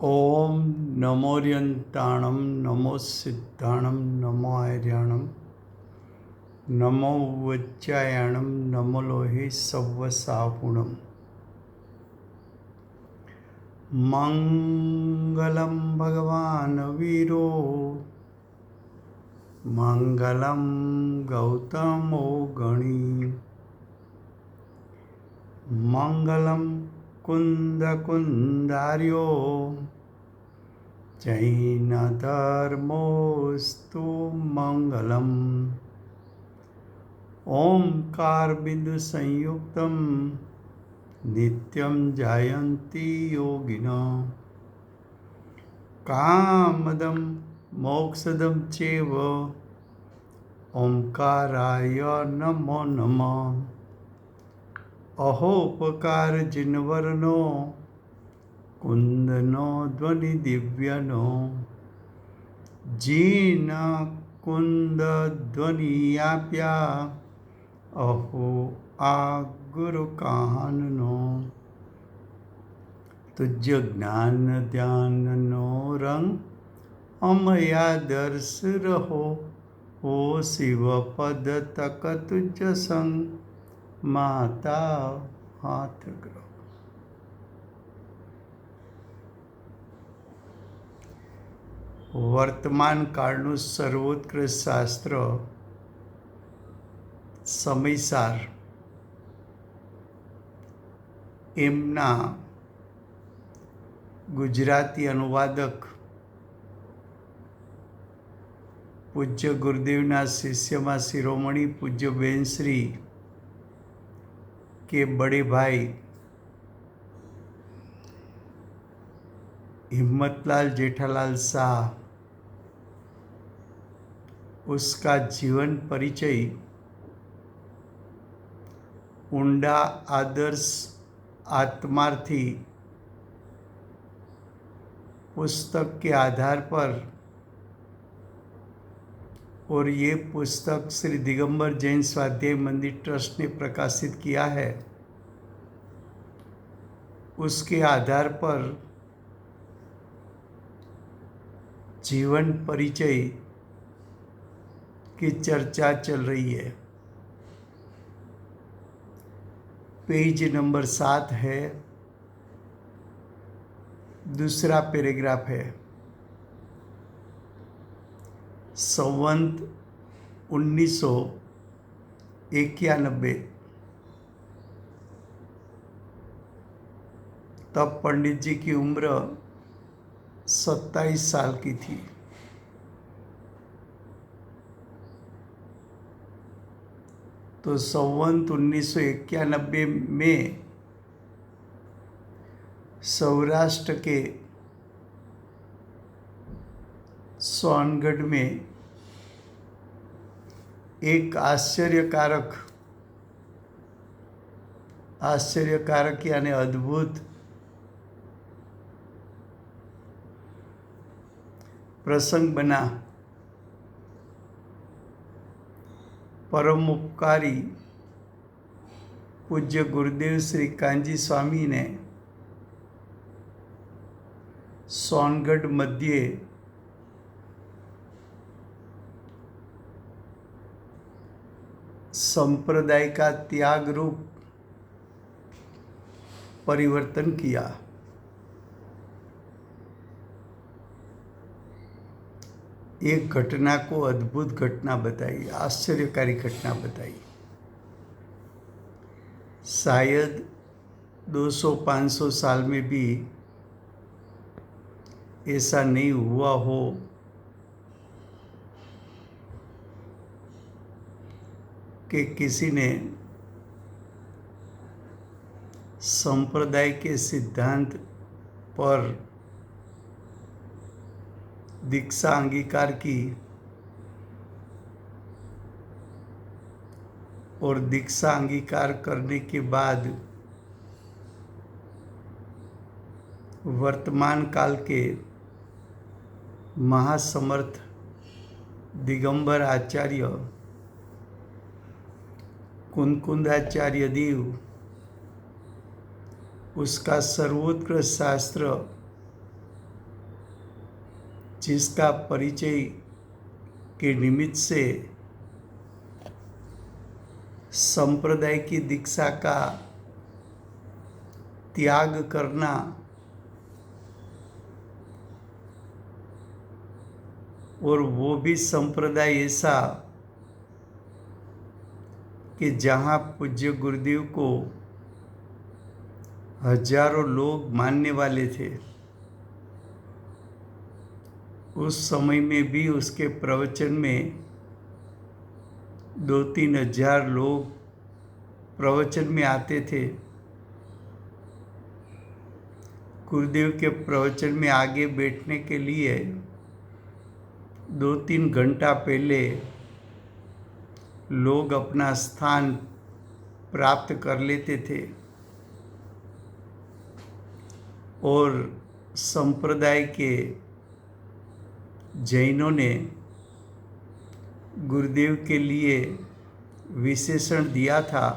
ओम नमोर्यंताणं नमो सिद्धाणं नमो आर्याणं नमो वज्रायणं नमो लोहे सव्वसाहुणम् मंगलं भगवान् वीरो मंगलं गौतमो गणी मंगलं कुन्दकुन्दार्यो जैनधर्मोऽस्तु मंगलम् ओंकार बिंदु संयुक्तं नित्यं जायन्ति योगिनः कामदं मोक्षदं चैव ओंकाराय नमो नमः अहोपकार जिनवरनो कुंदनो ध्वनि दिव्यनो जीन कुंद ध्वनि आप्या अहो आ गुरु काननो तुझ ज्ञान ध्यान नो रंग अमया दर्श रहो ओ शिव पद तक तुझ संग माता हाथ ग्रह। વર્તમાન કાળનું સર્વોત્કૃષ્ટ શાસ્ત્ર સમયસાર એમના ગુજરાતી અનુવાદક પૂજ્ય ગુરુદેવના શિષ્યમાં શિરોમણી પૂજ્ય બેનશ્રી के बड़े भाई हिम्मतलाल जेठालाल शाह उसका जीवन परिचय ऊंडा आदर्श आत्मार्थी पुस्तक के आधार पर, और ये पुस्तक श्री दिगंबर जैन स्वाध्याय मंदिर ट्रस्ट ने प्रकाशित किया है। उसके आधार पर जीवन परिचय की चर्चा चल रही है। पेज नंबर 7 है, दूसरा पैराग्राफ है। संवत 1991 तब पंडित जी की उम्र 27 साल की थी। तो संवत 1991 में सौराष्ट्र के सोनगढ़ में एक आश्चर्यकारक यानी अद्भुत प्रसंग बना। परमोपकारी पूज्य गुरुदेव श्री कांजी स्वामी ने सोनगढ़ मध्य संप्रदाय का त्याग रूप परिवर्तन किया। एक घटना को अद्भुत घटना बताई, आश्चर्यकारी घटना बताई। शायद 200-500 साल में भी ऐसा नहीं हुआ हो कि किसी ने संप्रदाय के सिद्धांत पर दीक्षा अंगीकार की और दीक्षा अंगीकार करने के बाद वर्तमान काल के महासमर्थ दिगंबर आचार्य कुंकुंदाचार्य देव उसका सर्वोत्कृष्ट शास्त्र जिसका परिचय के निमित्त से संप्रदाय की दीक्षा का त्याग करना और वो भी संप्रदाय ऐसा कि जहाँ पूज्य गुरुदेव को हजारों लोग मानने वाले थे। उस समय में भी उसके प्रवचन में 2-3 हजार लोग प्रवचन में आते थे। गुरुदेव के प्रवचन में आगे बैठने के लिए 2-3 घंटा पहले लोग अपना स्थान प्राप्त कर लेते थे और संप्रदाय के जैनों ने गुरुदेव के लिए विशेषण दिया था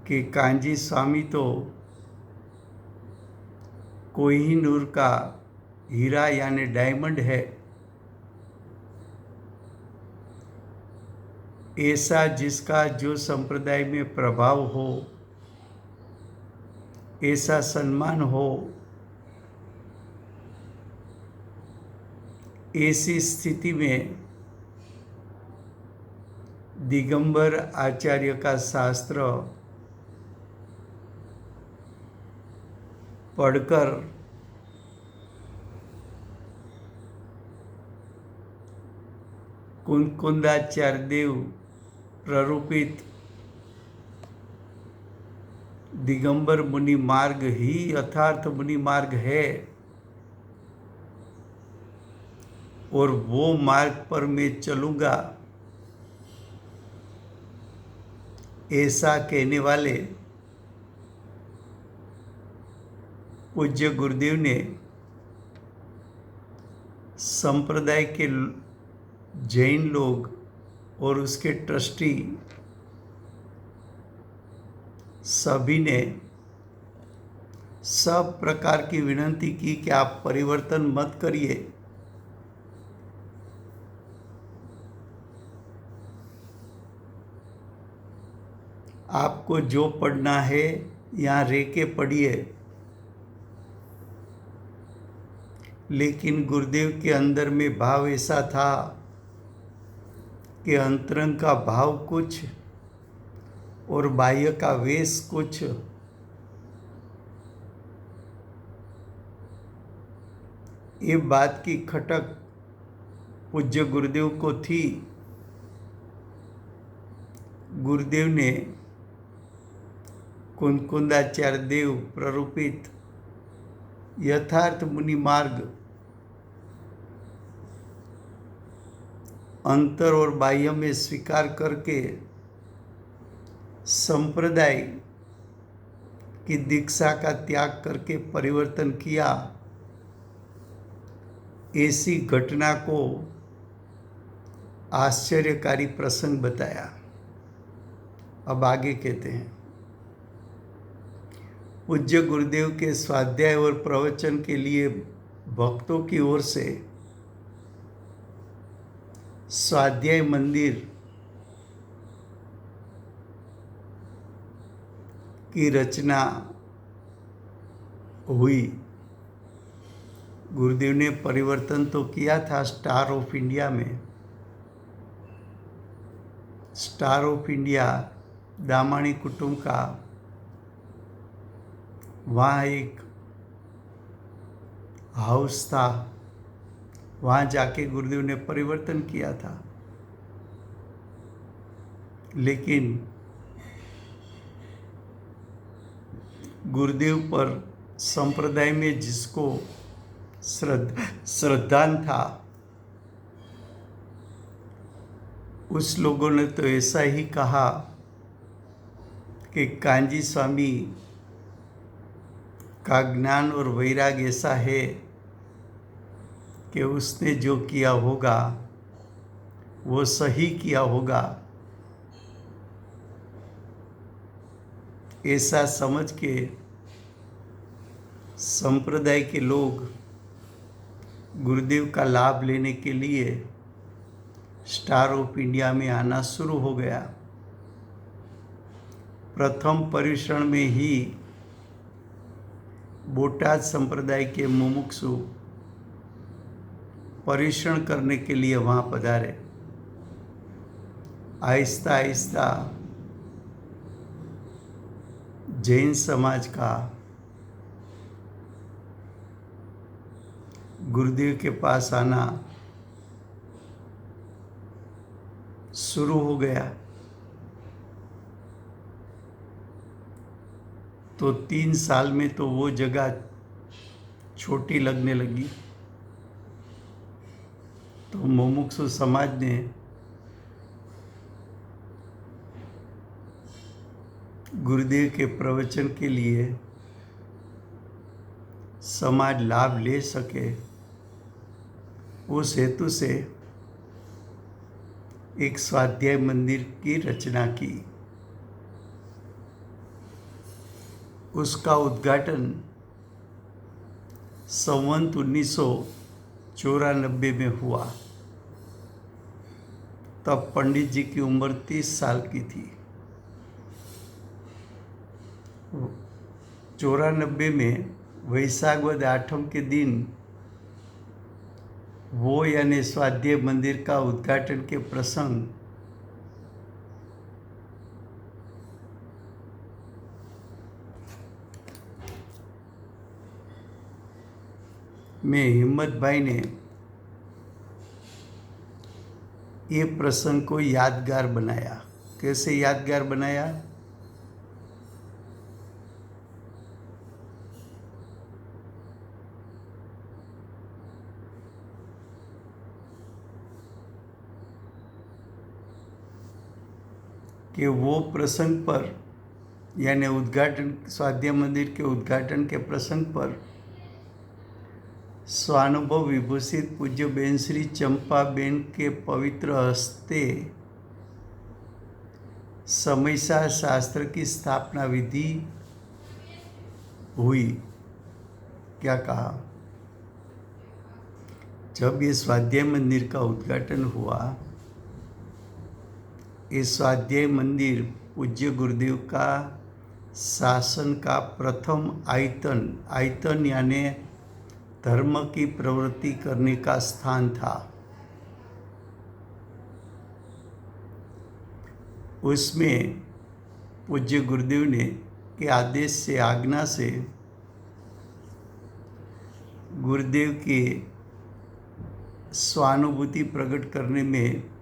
कि कांजी स्वामी तो कोहिनूर का हीरा यानी डायमंड है। ऐसा जिसका जो संप्रदाय में प्रभाव हो, ऐसा सम्मान हो, ऐसी स्थिति में दिगंबर आचार्य का शास्त्र पढ़कर कुंकुंदाचार्य देव प्ररूपित दिगंबर मुनि मार्ग ही यथार्थ मुनि मार्ग है और वो मार्ग पर मैं चलूँगा, ऐसा कहने वाले पूज्य गुरुदेव ने संप्रदाय के जैन लोग और उसके ट्रस्टी सभी ने सब प्रकार की विनती की कि आप परिवर्तन मत करिए। आपको जो पढ़ना है यहाँ रह के पढ़िए। लेकिन गुरुदेव के अंदर में भाव ऐसा था कि अंतरंग का भाव कुछ और बाह्य का वेश कुछ। ये बात की खटक पूज्य गुरुदेव को थी। गुरुदेव ने कुंकुंदाचार्य देव प्ररूपित यथार्थ मुनि मार्ग अंतर और बाह्य में स्वीकार करके संप्रदाय की दीक्षा का त्याग करके परिवर्तन किया। ऐसी घटना को आश्चर्यकारी प्रसंग बताया। अब आगे कहते हैं, पूज्य गुरुदेव के स्वाध्याय और प्रवचन के लिए भक्तों की ओर से स्वाध्याय मंदिर की रचना हुई। गुरुदेव ने परिवर्तन तो किया था स्टार ऑफ इंडिया में। स्टार ऑफ इंडिया दामाणी कुटुंब का वहाँ एक हाउस था, वहाँ जाके गुरुदेव ने परिवर्तन किया था। लेकिन गुरुदेव पर संप्रदाय में जिसको श्रद्धान था, उस लोगों ने तो ऐसा ही कहा कि कांजी स्वामी का ज्ञान और वैराग्य ऐसा है कि उसने जो किया होगा वो सही किया होगा। ऐसा समझ के संप्रदाय के लोग गुरुदेव का लाभ लेने के लिए स्टार ऑफ इंडिया में आना शुरू हो गया। प्रथम परिश्रण में ही बोटाद संप्रदाय के मुमुक्षु परिश्रण करने के लिए वहाँ पधारे। आहिस्ता आहिस्ता जैन समाज का गुरुदेव के पास आना शुरू हो गया। तो 3 साल में तो वो जगह छोटी लगने लगी। तो मुमुक्षु समाज ने गुरुदेव के प्रवचन के लिए समाज लाभ ले सके उस हेतु से एक स्वाध्याय मंदिर की रचना की। उसका उद्घाटन संवत 1994 में हुआ। तब पंडित जी की उम्र 30 साल की थी। 94 में वैशाख वद 8 के दिन वो यानी स्वाध्याय मंदिर का उद्घाटन के प्रसंग में हिम्मत भाई ने ये प्रसंग को यादगार बनाया। कैसे यादगार बनाया? कि वो प्रसंग पर यानी उद्घाटन स्वाध्याय मंदिर के उद्घाटन के प्रसंग पर स्वानुभव विभूषित पूज्य बेन श्री चंपाबेन के पवित्र हस्ते समयसार शास्त्र की स्थापना विधि हुई। क्या कहा? जब ये स्वाध्याय मंदिर का उद्घाटन हुआ, इस स्वाध्याय मंदिर पूज्य गुरुदेव का शासन का प्रथम आयतन यानी धर्म की प्रवृत्ति करने का स्थान था। उसमें पूज्य गुरुदेव ने के आदेश से आज्ञा से गुरुदेव के स्वानुभूति प्रकट करने में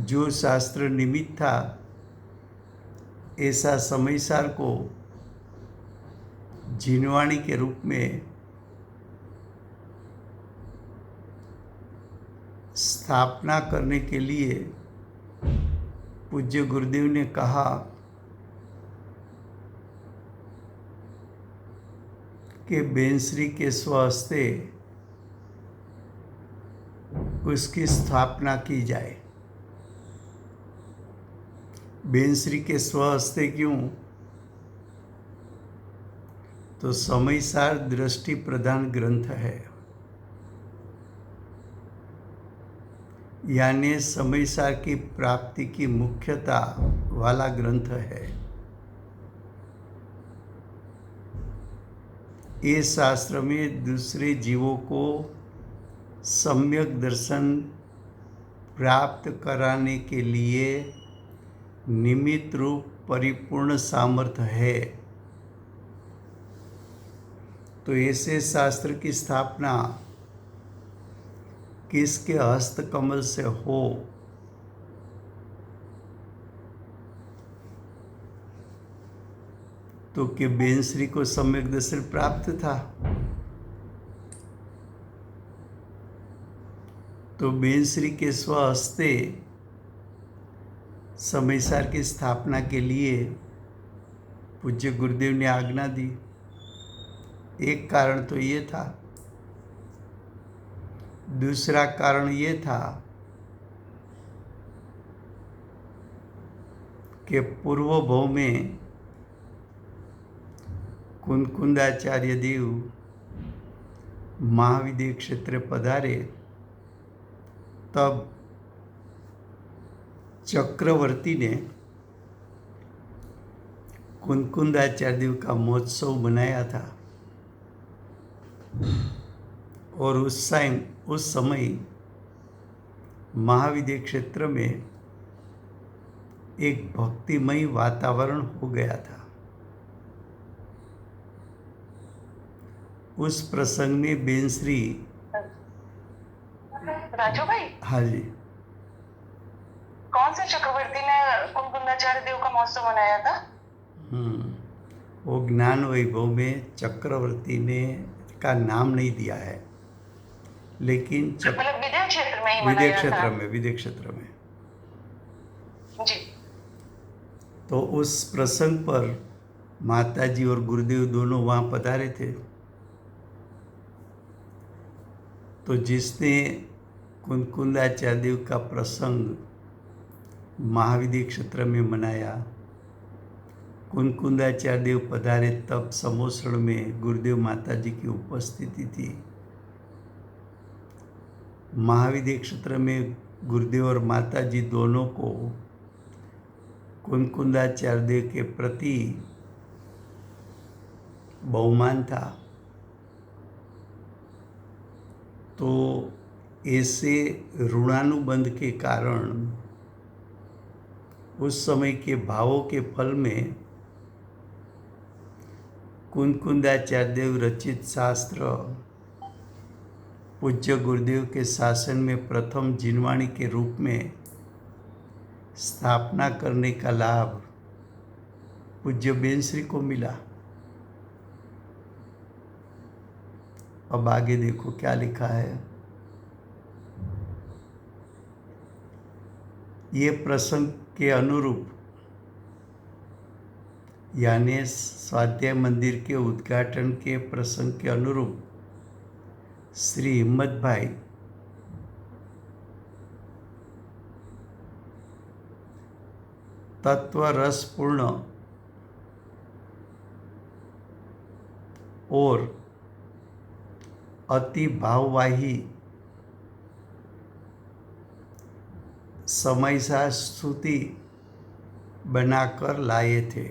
जो शास्त्र निमित्त था, ऐसा समयसार को जिनवाणी के रूप में स्थापना करने के लिए पूज्य गुरुदेव ने कहा कि बेनश्री के स्वहस्ते उसकी स्थापना की जाए। बेनश्री के स्वहस्ते क्यों? तो समयसार दृष्टि प्रधान ग्रंथ है, यानी समयसार की प्राप्ति की मुख्यता वाला ग्रंथ है। ये शास्त्र में दूसरे जीवों को सम्यक दर्शन प्राप्त कराने के लिए निमित्त रूप परिपूर्ण सामर्थ्य है। तो ऐसे शास्त्र की स्थापना किसके हस्त कमल से हो? तो कि बेनश्री को सम्यक दर्शन प्राप्त था। तो बेनश्री के स्वहस्ते समयसार की स्थापना के लिए पूज्य गुरुदेव ने आज्ञा दी। एक कारण तो ये था। दूसरा कारण ये था कि पूर्व भव में कुंकुंदाचार्य देव महाविद्य क्षेत्र पधारे तब चक्रवर्ती ने कुंकुंदाचार्य का महोत्सव मनाया था और उस समय महाविद्य क्षेत्र में एक भक्तिमय वातावरण हो गया था। उस प्रसंग में बेनश्री राजू भाई, हाँ जी, कौन से चक्रवर्ती ने कुंकुंदाचार्य देव का महोत्सव मनाया था? वो ज्ञान वैभव में चक्रवर्ती ने का नाम नहीं दिया है, लेकिन मतलब विद्या क्षेत्र में ही विद्या मनाया क्षेत्र था। में विद्या क्षेत्र में। जी, तो उस प्रसंग पर माताजी और गुरुदेव दोनों वहाँ पधारे थे। तो जिसने कुंकुंदाचार्य देव का प्रसंग महाविद्य क्षेत्र में मनाया, कुंकुंदाचार्य देव पधारे तब समोसण में गुरुदेव माताजी की उपस्थिति थी। महाविद्य क्षेत्र में गुरुदेव और माताजी दोनों को कुंकुंदाचार्य देव के प्रति बहुमान था। तो ऐसे ऋणानुबंध के कारण उस समय के भावों के फल में कुंकुंदाचार्य देव रचित शास्त्र पूज्य गुरुदेव के शासन में प्रथम जिनवाणी के रूप में स्थापना करने का लाभ पूज्य बेनश्री को मिला। अब आगे देखो क्या लिखा है। ये प्रसंग के अनुरूप यानी स्वाध्याय मंदिर के उद्घाटन के प्रसंग के अनुरूप श्री हिम्मत भाई तत्व रसपूर्ण और अति भाववाही समयसा स्तुति बनाकर लाए थे।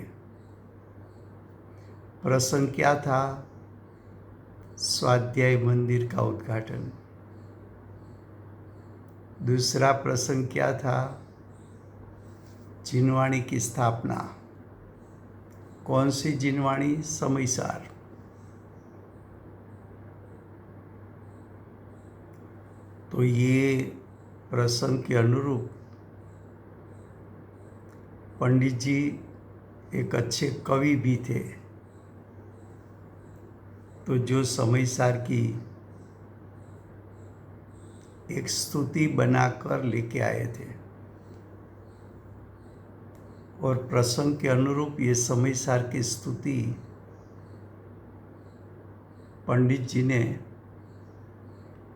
प्रसंग क्या था? स्वाध्याय मंदिर का उद्घाटन। दूसरा प्रसंग क्या था? जिनवाणी की स्थापना। कौन सी जिनवाणी? समयसार। तो ये प्रसंग के अनुरूप पंडित जी एक अच्छे कवि भी थे, तो जो समयसार की एक स्तुति बनाकर लेके आए थे और प्रसंग के अनुरूप ये समयसार की स्तुति पंडित जी ने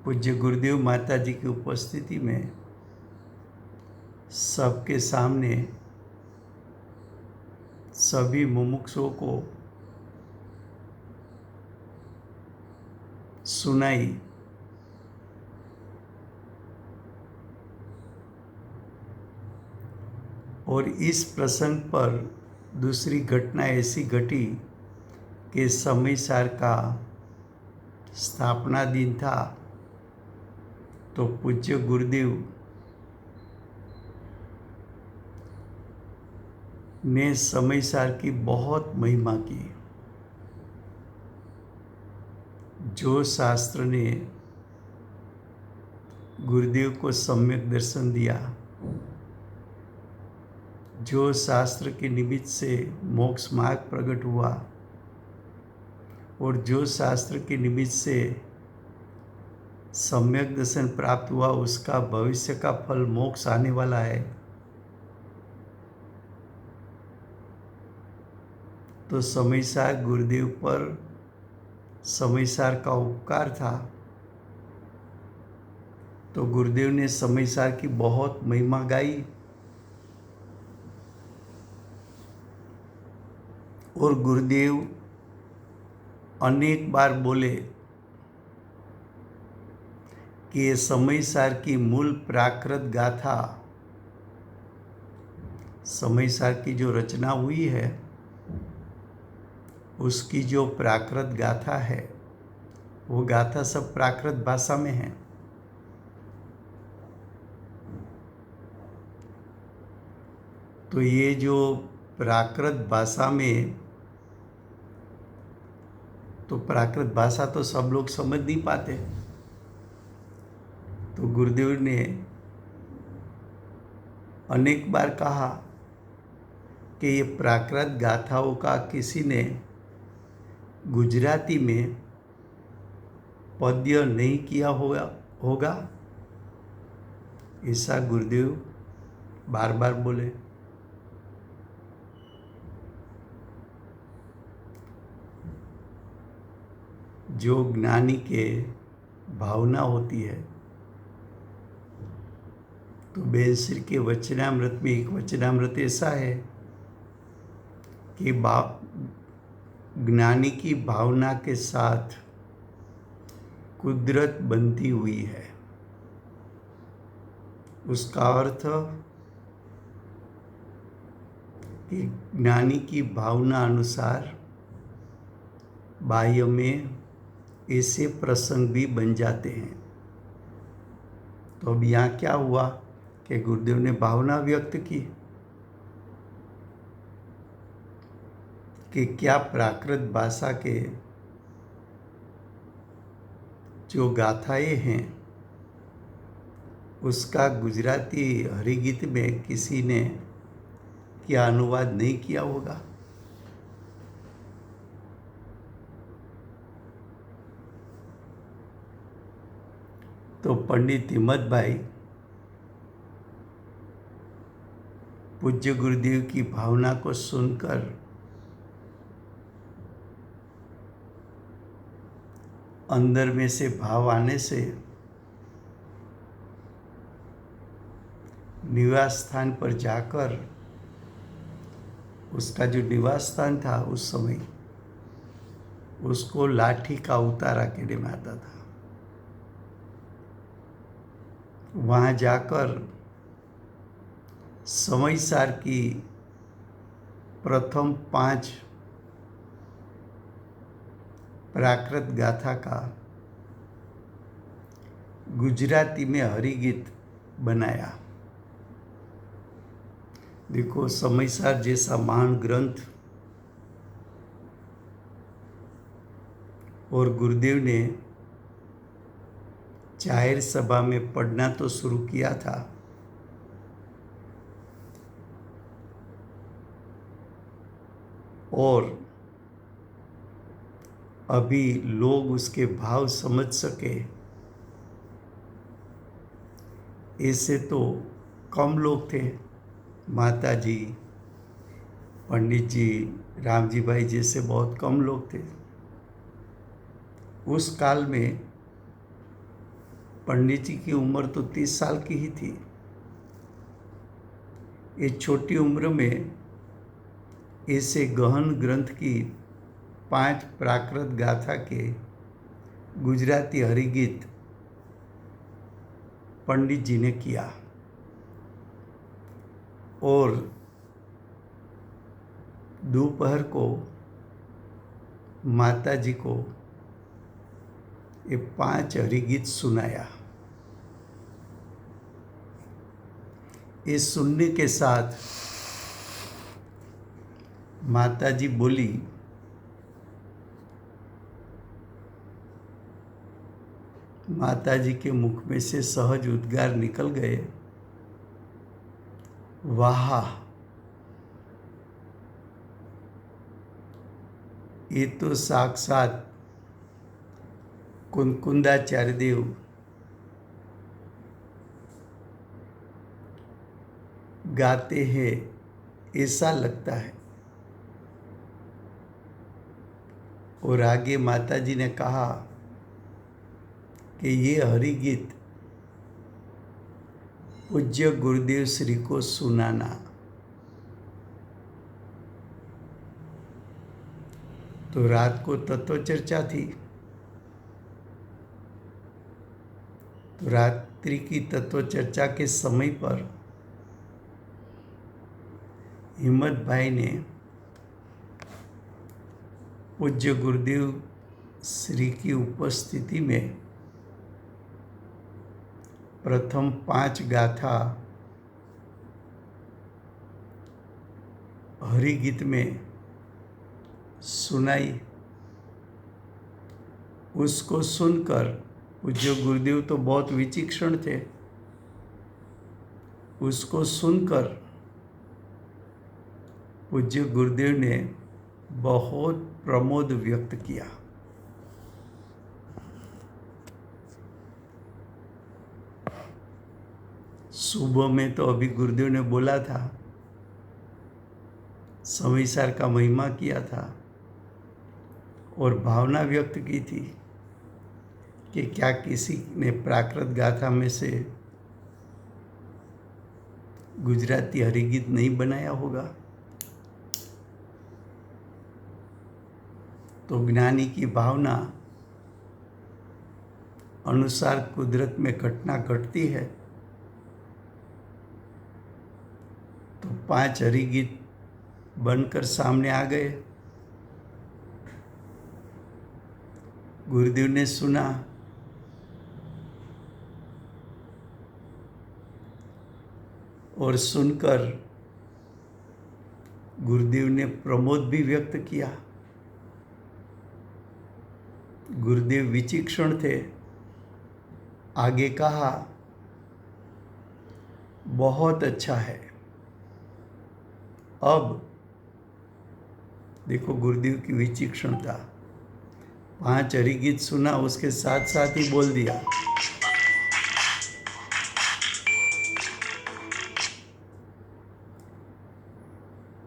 पूज्य गुरुदेव माता जी की उपस्थिति में सबके सामने सभी मुमुक्षुओं को सुनाई। और इस प्रसंग पर दूसरी घटना ऐसी घटी कि समयसार का स्थापना दिन था, तो पूज्य गुरुदेव ने समयसार की बहुत महिमा की। जो शास्त्र ने गुरुदेव को सम्यक दर्शन दिया, जो शास्त्र के निमित्त से मोक्ष मार्ग प्रकट हुआ और जो शास्त्र के निमित्त से सम्यक दर्शन प्राप्त हुआ, उसका भविष्य का फल मोक्ष आने वाला है। तो समयसार गुरुदेव पर समयसार का उपकार था, तो गुरुदेव ने समयसार की बहुत महिमा गाई और गुरुदेव अनेक बार बोले कि ये समयसार की मूल प्राकृत गाथा, समयसार की जो रचना हुई है उसकी जो प्राकृत गाथा है वो गाथा सब प्राकृत भाषा में है। तो ये जो प्राकृत भाषा में, तो प्राकृत भाषा तो सब लोग समझ नहीं पाते, तो गुरुदेव ने अनेक बार कहा कि ये प्राकृत गाथाओं का किसी ने गुजराती में पद्य नहीं किया होगा, ऐसा गुरुदेव बार बार बोले। जो ज्ञानी के भावना होती है, तो बेनसीर के वचनामृत में एक वचनामृत ऐसा है कि ज्ञानी की भावना के साथ कुदरत बनती हुई है। उसका अर्थ कि ज्ञानी की भावना अनुसार बाह्य में ऐसे प्रसंग भी बन जाते हैं। तो अब यहाँ क्या हुआ कि गुरुदेव ने भावना व्यक्त की कि क्या प्राकृत भाषा के जो गाथाएं हैं उसका गुजराती हरिगीत में किसी ने क्या अनुवाद नहीं किया होगा। तो पंडित हिम्मत भाई पूज्य गुरुदेव की भावना को सुनकर अंदर में से भाव आने से निवास स्थान पर जाकर, उसका जो निवास स्थान था उस समय, उसको लाठी का उतारा कहने में आता था। वहाँ जाकर समयसार की प्रथम 5 प्राकृत गाथा का गुजराती में हरिगीत बनाया। देखो, समयसार जैसा महान ग्रंथ और गुरुदेव ने जाहिर सभा में पढ़ना तो शुरू किया था, और अभी लोग उसके भाव समझ सके ऐसे तो कम लोग थे। माता जी, पंडित जी, रामजी भाई जैसे बहुत कम लोग थे। उस काल में पंडित जी की उम्र तो 30 साल की ही थी। इस छोटी उम्र में ऐसे गहन ग्रंथ की 5 प्राकृत गाथा के गुजराती हरिगीत पंडित जी ने किया, और दोपहर को माता जी को ये 5 हरिगीत सुनाया। ये सुनने के साथ माता जी बोली, माता जी के मुख में से सहज उद्गार निकल गए, वाह, ये तो साक्षात कुंकुंदाचार्य देव गाते हैं ऐसा लगता है। और आगे माता जी ने कहा कि ये हरिगीत पूज्य गुरुदेव श्री को सुनाना। तो रात को तत्व चर्चा थी, तो रात्रि की तत्व चर्चा के समय पर हिम्मत भाई ने पूज्य गुरुदेव श्री की उपस्थिति में प्रथम 5 गाथा हरिगीत में सुनाई। उसको सुनकर पूज्य गुरुदेव तो बहुत विचक्षण थे। उसको सुनकर पूज्य गुरुदेव ने बहुत प्रमोद व्यक्त किया। सुबह में तो अभी गुरुदेव ने बोला था, समयसार का महिमा किया था और भावना व्यक्त की थी कि क्या किसी ने प्राकृत गाथा में से गुजराती हरिगीत नहीं बनाया होगा। तो ज्ञानी की भावना अनुसार कुदरत में घटना घटती है। तो 5 हरिगीत बनकर सामने आ गए। गुरुदेव ने सुना और सुनकर गुरुदेव ने प्रमोद भी व्यक्त किया। गुरुदेव विचक्षण थे। आगे कहा, बहुत अच्छा है। अब देखो गुरुदेव की विचक्षणता। 5 हरिगीत सुना, उसके साथ साथ ही बोल दिया,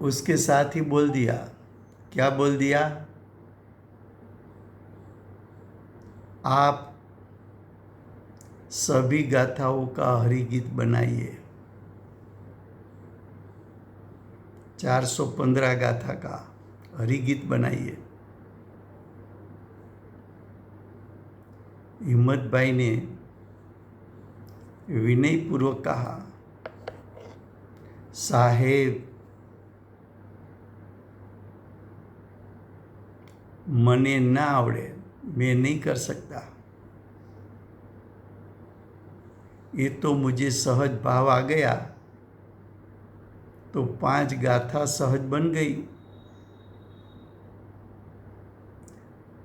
उसके साथ ही बोल दिया। क्या बोल दिया? आप सभी गाथाओं का हरिगीत बनाइए। 415 गाथा का हरिगीत बनाइए। हिम्मत भाई ने विनय पूर्वक कहा, साहेब मने ना आवड़े, मैं नहीं कर सकता। ये तो मुझे सहज भाव आ गया तो 5 गाथा सहज बन गई।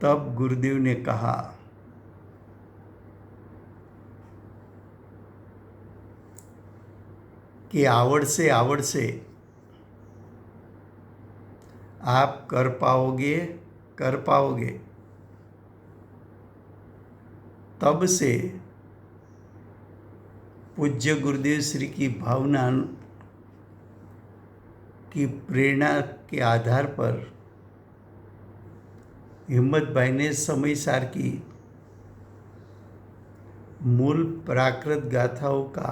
तब गुरुदेव ने कहा, कि आवड़ से आप कर पाओगे। तब से पूज्य गुरुदेव श्री की भावना की प्रेरणा के आधार पर हिम्मत भाई ने समयसार की मूल प्राकृत गाथाओं का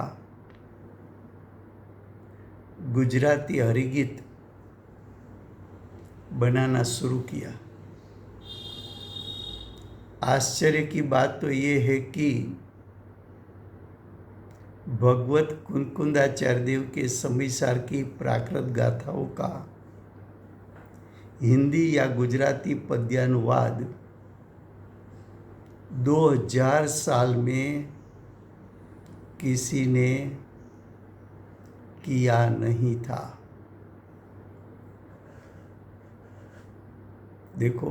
गुजराती हरिगीत बनाना शुरू किया। आश्चर्य की बात तो ये है कि भगवत कुंकुंदाचार्य देव के समयसार की प्राकृत गाथाओं का हिंदी या गुजराती पद्यानुवाद 2000 साल में किसी ने किया नहीं था। देखो,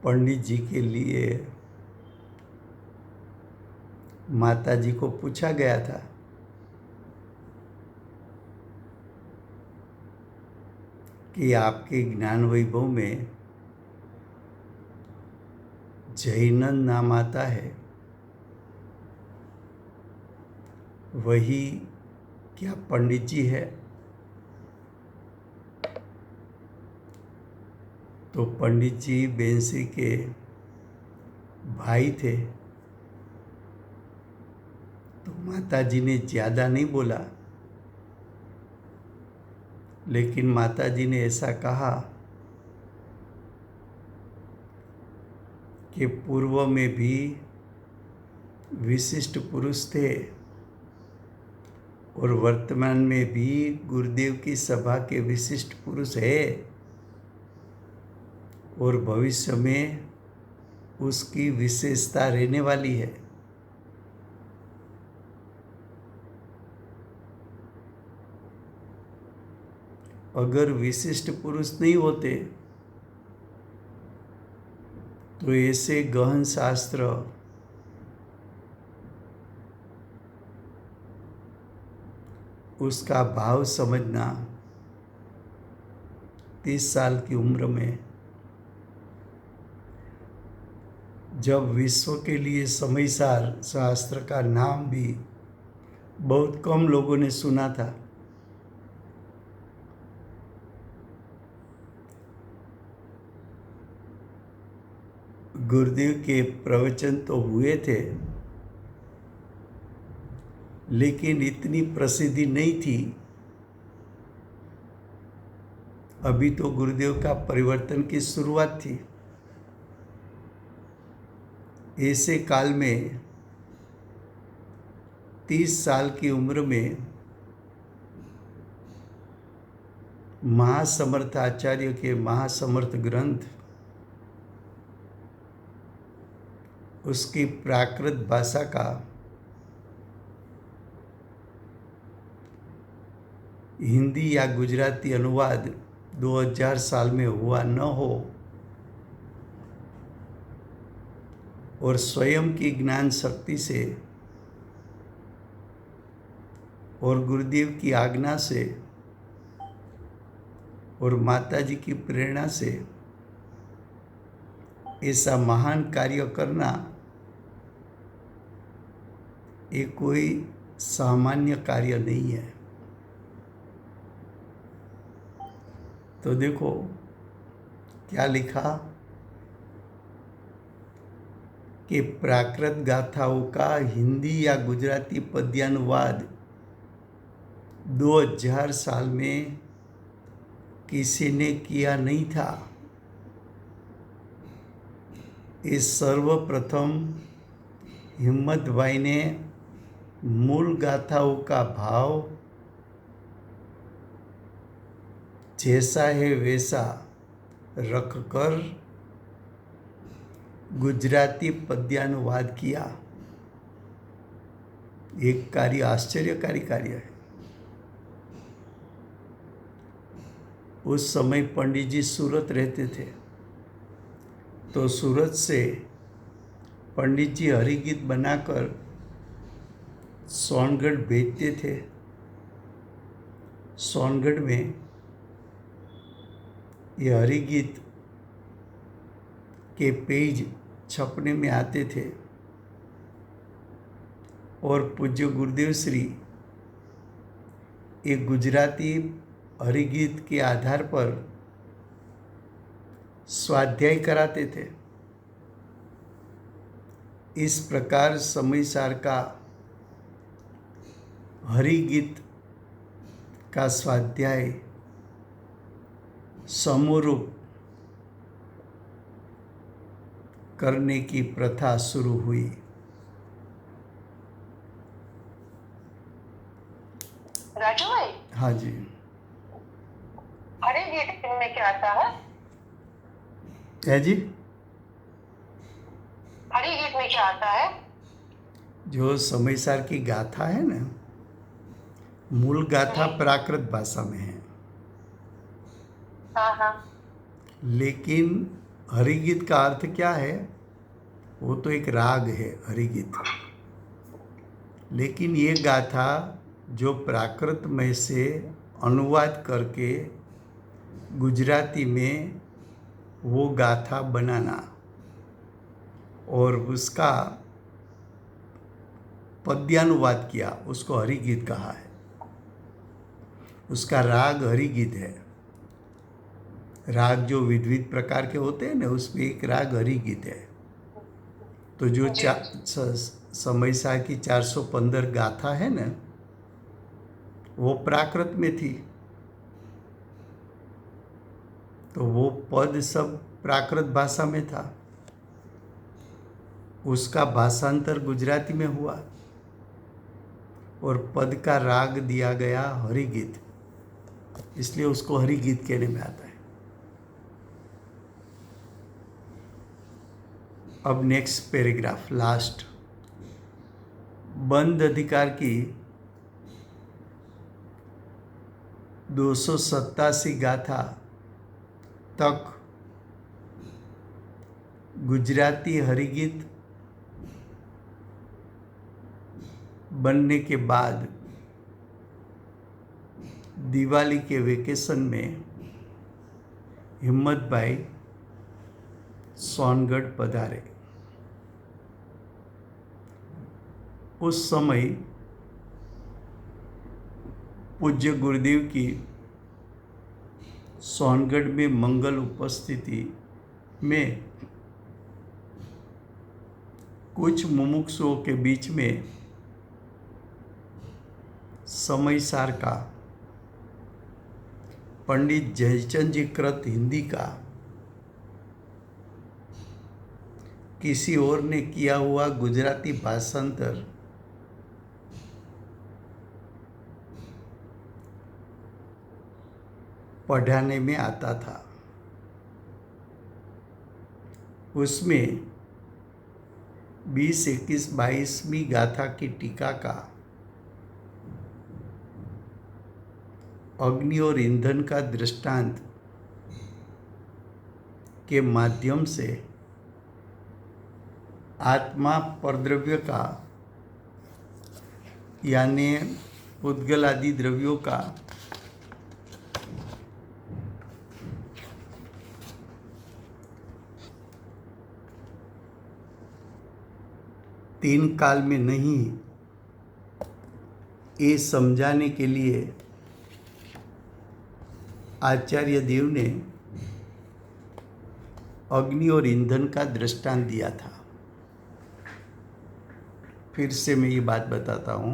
पंडित जी के लिए माता जी को पूछा गया था कि आपके ज्ञान वैभव में जयनंद नाम आता है, वही क्या पंडित जी है? तो पंडित जी बेंसी के भाई थे। तो माता जी ने ज़्यादा नहीं बोला, लेकिन माता जी ने ऐसा कहा कि पूर्व में भी विशिष्ट पुरुष थे और वर्तमान में भी गुरुदेव की सभा के विशिष्ट पुरुष है और भविष्य में उसकी विशेषता रहने वाली है। अगर विशिष्ट पुरुष नहीं होते तो ऐसे गहन शास्त्र उसका भाव समझना 30 साल की उम्र में, जब विश्व के लिए समयसार शास्त्र का नाम भी बहुत कम लोगों ने सुना था, गुरुदेव के प्रवचन तो हुए थे लेकिन इतनी प्रसिद्धि नहीं थी। अभी तो गुरुदेव का परिवर्तन की शुरुआत थी। ऐसे काल में 30 साल की उम्र में महासमर्थ आचार्य के महासमर्थ ग्रंथ, उसकी प्राकृत भाषा का हिंदी या गुजराती अनुवाद 2000 साल में हुआ न हो और स्वयं की ज्ञान शक्ति से और गुरुदेव की आज्ञा से और माताजी की प्रेरणा से ऐसा महान कार्य करना ये कोई सामान्य कार्य नहीं है। तो देखो क्या लिखा कि प्राकृत गाथाओं का हिंदी या गुजराती पद्यानुवाद 2000 साल में किसी ने किया नहीं था। इस सर्वप्रथम हिम्मत भाई ने मूल गाथाओं का भाव जैसा है वैसा रखकर गुजराती पद्यानुवाद किया। एक कार्य आश्चर्यकारी कार्य है। उस समय पंडित जी सूरत रहते थे, तो सूरत से पंडित जी हरिगीत बनाकर सोनगढ़ भेजते थे। सोनगढ़ में ये हरिगीत के पेज छपने में आते थे और पूज्य गुरुदेव श्री एक गुजराती हरिगीत के आधार पर स्वाध्याय कराते थे। इस प्रकार समयसार का हरिगीत का स्वाध्याय समूरूप करने की प्रथा शुरू हुई। राजू भाई, हाँ जी। हरिगीत में क्या आता है? है जी, हरिगीत में क्या आता है? जो समयसार की गाथा है ना, मूल गाथा प्राकृत भाषा में है, हाँ हाँ, लेकिन हरिगीत का अर्थ क्या है? वो तो एक राग है हरिगीत। लेकिन ये गाथा जो प्राकृत में से अनुवाद करके गुजराती में वो गाथा बनाना और उसका पद्यानुवाद किया, उसको हरिगीत कहा है। उसका राग हरिगीत है। राग जो विविध प्रकार के होते हैं ना, उसमें एक राग हरिगीत है। तो जो समयसार की 415 गाथा है ना, वो प्राकृत में थी, तो वो पद सब प्राकृत भाषा में था उसका भाषांतर गुजराती में हुआ और पद का राग दिया गया हरिगीत, इसलिए उसको हरिगीत कहने में आता है। अब नेक्स्ट पैराग्राफ लास्ट। बंद अधिकार की 287 गाथा तक गुजराती हरिगीत बनने के बाद दिवाली के वेकेशन में हिम्मत भाई सोनगढ़ पधारे। उस समय पूज्य गुरुदेव की सोनगढ़ में मंगल उपस्थिति में कुछ मुमुक्षुओं के बीच में समयसार का पंडित जयचंद जी कृत हिंदी का किसी और ने किया हुआ गुजराती भाषांतर पढ़ाने में आता था। उसमें 20, 21, 22वीं गाथा की टीका का अग्नि और ईंधन का दृष्टांत के माध्यम से आत्मा परद्रव्य का यानी पुद्गल आदि द्रव्यों का तीन काल में नहीं, ये समझाने के लिए आचार्य देव ने अग्नि और ईंधन का दृष्टांत दिया था। फिर से मैं ये बात बताता हूँ।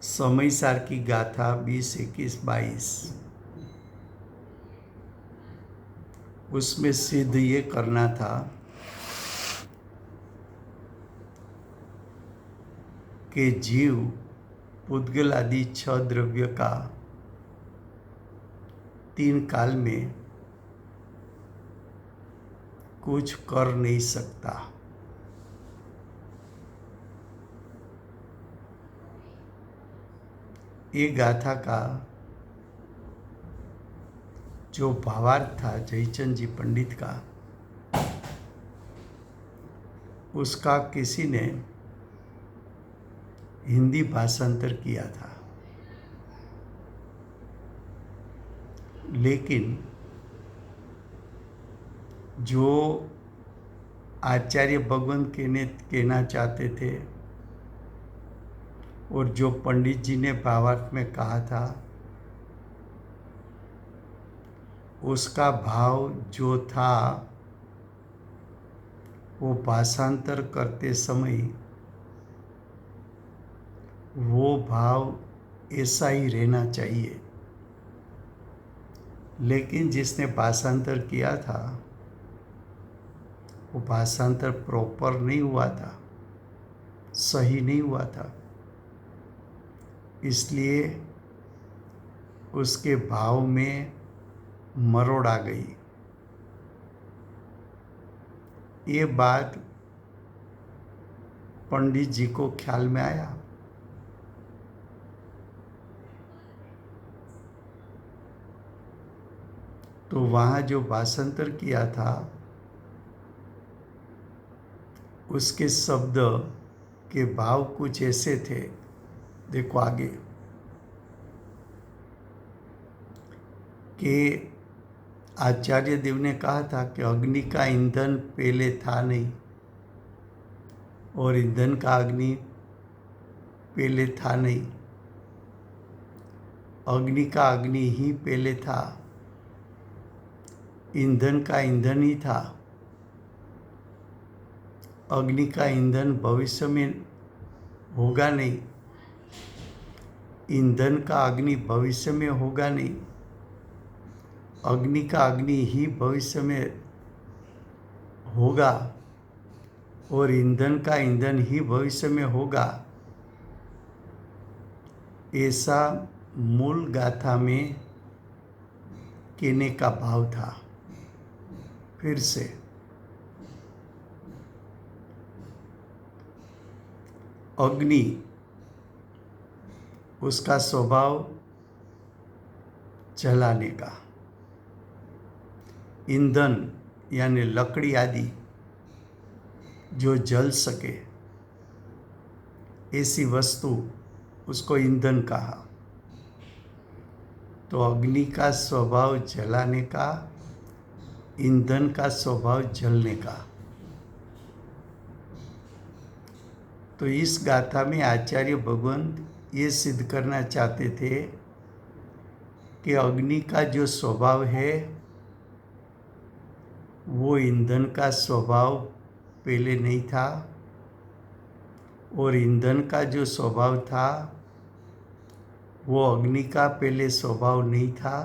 समयसार की गाथा 20, 21, 22 उसमें सिद्ध ये करना था कि जीव पुद्गल आदि 6 द्रव्य का 3 काल में कुछ कर नहीं सकता। ये गाथा का जो भावार्थ था जयचंद जी पंडित का, उसका किसी ने हिंदी भाषांतर किया था, लेकिन जो आचार्य भगवंत कहना चाहते थे और जो पंडित जी ने भावार्थ में कहा था, उसका भाव जो था वो भाषांतर करते समय वो भाव ऐसा ही रहना चाहिए। लेकिन जिसने भाषांतर किया था वो भाषांतर प्रॉपर नहीं हुआ था, सही नहीं हुआ था, इसलिए उसके भाव में मरोड़ आ गई। ये बात पंडित जी को ख्याल में आया। तो वहाँ जो भाषांतर किया था उसके शब्द के भाव कुछ ऐसे थे, देखो आगे, कि आचार्य देव ने कहा था कि अग्नि का ईंधन पहले था नहीं और ईंधन का अग्नि पहले था नहीं, अग्नि का अग्नि ही पहले था, ईंधन का ईंधन ही था, अग्नि का ईंधन भविष्य में होगा नहीं, ईंधन का अग्नि भविष्य में होगा नहीं, अग्नि का अग्नि ही भविष्य में होगा और ईंधन का ईंधन ही भविष्य में होगा, ऐसा मूल गाथा में कहने का भाव था। फिर से अग्नि, उसका स्वभाव जलाने का, ईंधन यानी लकड़ी आदि जो जल सके ऐसी वस्तु, उसको ईंधन कहा। तो अग्नि का स्वभाव जलाने का, ईंधन का स्वभाव जलने का। तो इस गाथा में आचार्य भगवंत ये सिद्ध करना चाहते थे कि अग्नि का जो स्वभाव है वो ईंधन का स्वभाव पहले नहीं था, और ईंधन का जो स्वभाव था वो अग्नि का पहले स्वभाव नहीं था।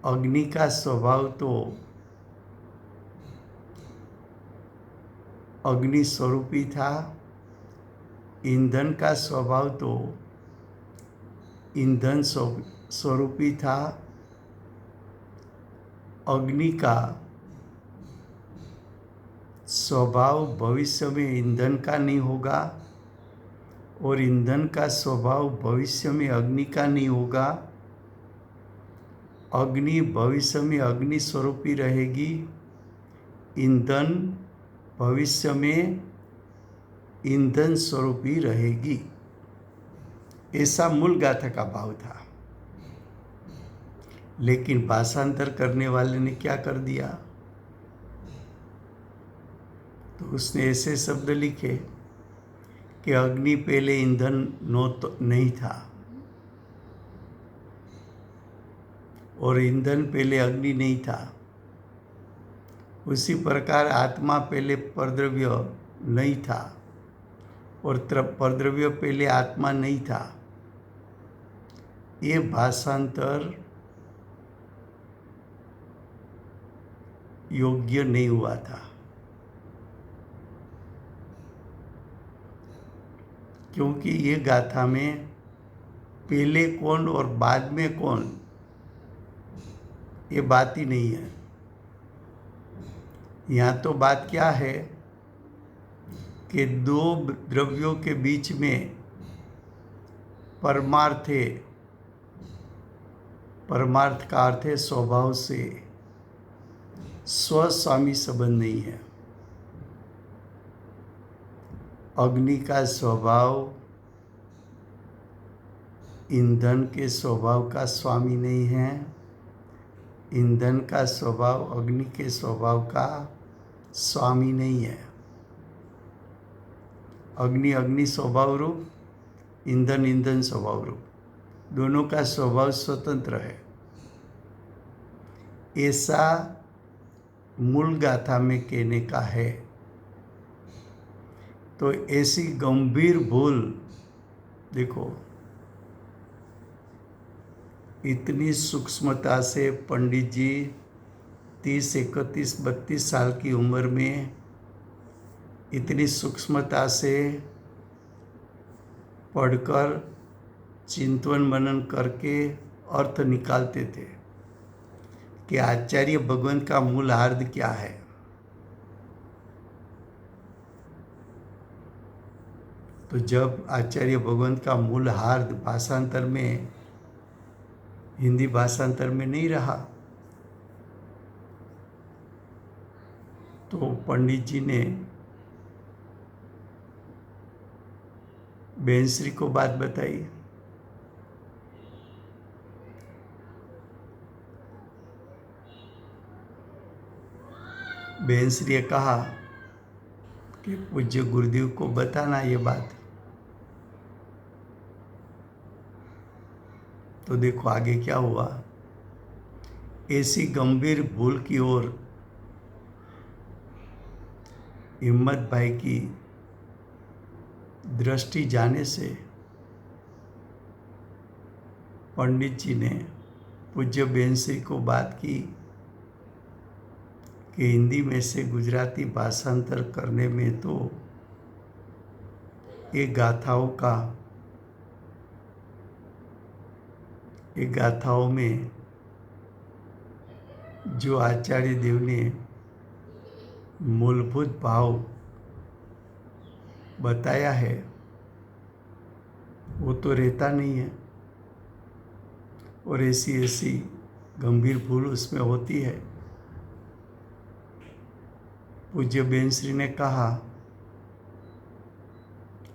अग्नि का स्वभाव तो अग्नि स्वरूपी था, ईंधन का स्वभाव तो ईंधन स्वरूपी था। अग्नि का स्वभाव भविष्य में ईंधन का नहीं होगा, और ईंधन का स्वभाव भविष्य में अग्नि का नहीं होगा। अग्नि भविष्य में अग्नि स्वरूपी रहेगी, ईंधन भविष्य में ईंधन स्वरूपी रहेगी। ऐसा मूल गाथा का भाव था। लेकिन भाषांतर करने वाले ने क्या कर दिया, तो उसने ऐसे शब्द लिखे कि अग्नि पहले ईंधन नहीं था, और ईंधन पहले अग्नि नहीं था। उसी प्रकार आत्मा पहले परद्रव्य नहीं था, और परद्रव्य पहले आत्मा नहीं था। ये भाषांतर योग्य नहीं हुआ था, क्योंकि ये गाथा में पहले कौन और बाद में कौन, ये बात ही नहीं है। यहाँ तो बात क्या है कि दो द्रव्यों के बीच में परमार्थ है। परमार्थ का अर्थ है स्वभाव से, स्वस्वामी संबंध नहीं है। अग्नि का स्वभाव ईंधन के स्वभाव का स्वामी नहीं है, ईंधन का स्वभाव अग्नि के स्वभाव का स्वामी नहीं है। अग्नि अग्नि स्वभाव रूप, ईंधन ईंधन स्वभाव रूप, दोनों का स्वभाव स्वतंत्र है। ऐसा मूल गाथा में कहने का है। तो ऐसी गंभीर भूल, देखो इतनी सूक्ष्मता से पंडित जी 30, 31, 32 साल की उम्र में इतनी सूक्ष्मता से पढ़कर चिंतन मनन करके अर्थ निकालते थे कि आचार्य भगवंत का मूल अर्थ क्या है। तो जब आचार्य भगवंत का मूल अर्थ भाषांतर में, हिंदी भाषांतर में नहीं रहा, तो पंडित जी ने बेंसरी को बात बताई। बेंसरी ने कहा कि पूज्य गुरुदेव को बताना ये बात। तो देखो आगे क्या हुआ। ऐसी गंभीर भूल की ओर हिम्मत भाई की दृष्टि जाने से पंडित जी ने पूज्य बेंसरी को बात की कि हिंदी में से गुजराती भाषांतर करने में तो ये गाथाओं में जो आचार्य देव ने मूलभूत भाव बताया है वो तो रहता नहीं है, और ऐसी गंभीर भूल उसमें होती है। पूज्य बेनश्री ने कहा